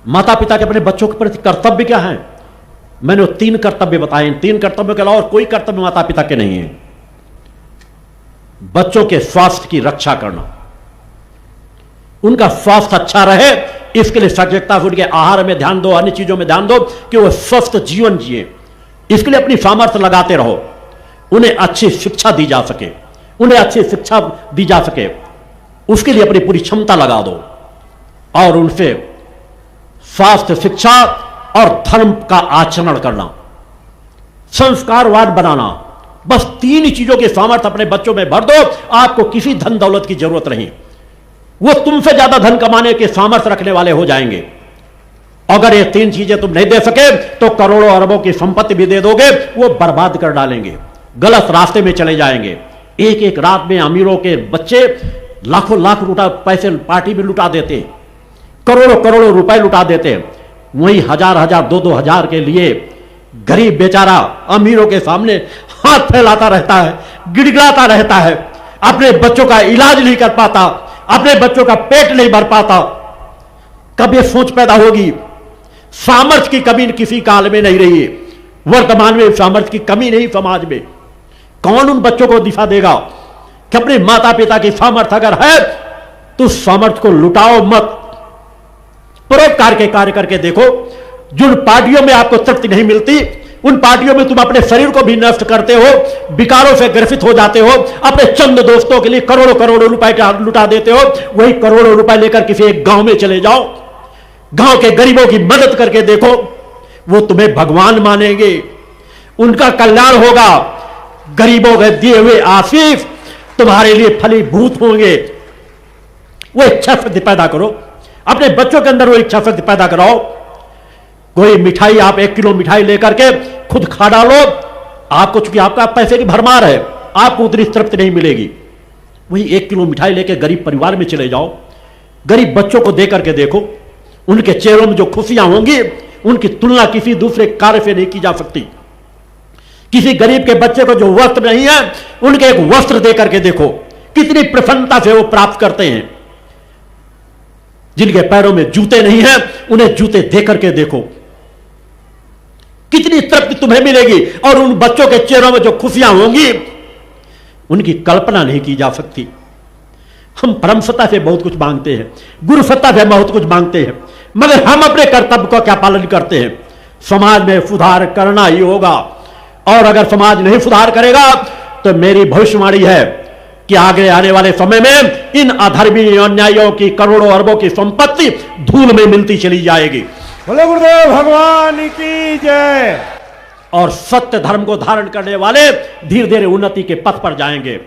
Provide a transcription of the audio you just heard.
माता पिता के अपने बच्चों के प्रति कर्तव्य क्या है? मैंने 3 कर्तव्य बताए। इन 3 कर्तव्यों के अलावा और कोई कर्तव्य माता पिता के नहीं है। बच्चों के स्वास्थ्य की रक्षा करना, उनका स्वास्थ्य अच्छा रहे, इसके लिए सजगता से उनके आहार में ध्यान दो, अन्य चीजों में ध्यान दो कि वो स्वस्थ जीवन जिए। इसके लिए अपनी सामर्थ्य लगाते रहो, उन्हें अच्छी शिक्षा दी जा सके, उन्हें अच्छी शिक्षा दी जा सके, उसके लिए अपनी पूरी क्षमता लगा दो और उनसे स्वास्थ्य, शिक्षा और धर्म का आचरण करना, संस्कारवाद बनाना। बस 3 चीजों की सामर्थ्य अपने बच्चों में भर दो, आपको किसी धन दौलत की जरूरत नहीं। वो तुमसे ज्यादा धन कमाने के सामर्थ्य रखने वाले हो जाएंगे। अगर ये 3 चीजें तुम नहीं दे सके तो करोड़ों अरबों की संपत्ति भी दे दोगे, वो बर्बाद कर डालेंगे, गलत रास्ते में चले जाएंगे। एक एक रात में अमीरों के बच्चे लाखों लाख पैसे पार्टी में लुटा देते, करोड़ों करोड़ों रुपए लुटा देते। वही 1000-1000, 2-2000 के लिए गरीब बेचारा अमीरों के सामने हाथ फैलाता रहता है, गिड़गिड़ाता रहता है, अपने बच्चों का इलाज नहीं कर पाता, अपने बच्चों का पेट नहीं भर पाता। कब यह सोच पैदा होगी? सामर्थ्य की कमी किसी काल में नहीं रही है। वर्तमान में सामर्थ्य की कमी नहीं समाज में। कौन उन बच्चों को दिशा देगा कि अपने माता पिता की सामर्थ्य अगर है तो सामर्थ्य को लुटाओ मत, परोपकार के कार्य करके देखो। जिन पार्टियों में आपको तृप्ति नहीं मिलती, उन पार्टियों में तुम अपने शरीर को भी नष्ट करते हो, विकारों से ग्रसित हो जाते हो, अपने चंद दोस्तों के लिए करोड़ों करोड़ों रुपए लुटा देते हो। वही करोड़ों रुपए लेकर किसी एक गांव में चले जाओ, गांव के गरीबों की मदद करके देखो, वो तुम्हें भगवान मानेंगे, उनका कल्याण होगा, गरीबों के दिए हुए आशीष तुम्हारे लिए फलीभूत होंगे। वो इच्छा शक्ति पैदा करो, अपने बच्चों के अंदर वो इच्छा शक्ति पैदा कराओ। कोई मिठाई, आप 1 किलो मिठाई लेकर के खुद खा डालो, आपको चूंकि आपका पैसे की भरमार है, आपको उतनी तृप्ति नहीं मिलेगी। वही 1 किलो मिठाई लेकर गरीब परिवार में चले जाओ, गरीब बच्चों को दे करके देखो, उनके चेहरों में जो खुशियां होंगी उनकी तुलना किसी दूसरे कार्य से नहीं की जा सकती। किसी गरीब के बच्चे को जो वस्त्र नहीं है, उनके एक वस्त्र दे करके देखो, कितनी प्रसन्नता से वो प्राप्त करते हैं। जिनके पैरों में जूते नहीं हैं, उन्हें जूते दे करके देखो, कितनी तृप्ति तुम्हें मिलेगी। और उन बच्चों के चेहरों में जो खुशियां होंगी उनकी कल्पना नहीं की जा सकती। हम परम सत्ता से बहुत कुछ मांगते हैं, गुरु सत्ता से बहुत कुछ मांगते हैं, मगर हम अपने कर्तव्य का क्या पालन करते हैं? समाज में सुधार करना ही होगा, और अगर समाज नहीं सुधार करेगा तो मेरी भविष्यवाणी है कि आगे आने वाले समय में इन अधर्मी अन्यायियों की करोड़ों अरबों की संपत्ति धूल में मिलती चली जाएगी। बोले गुरुदेव भगवान की जय। और सत्य धर्म को धारण करने वाले धीरे धीरे उन्नति के पथ पर जाएंगे।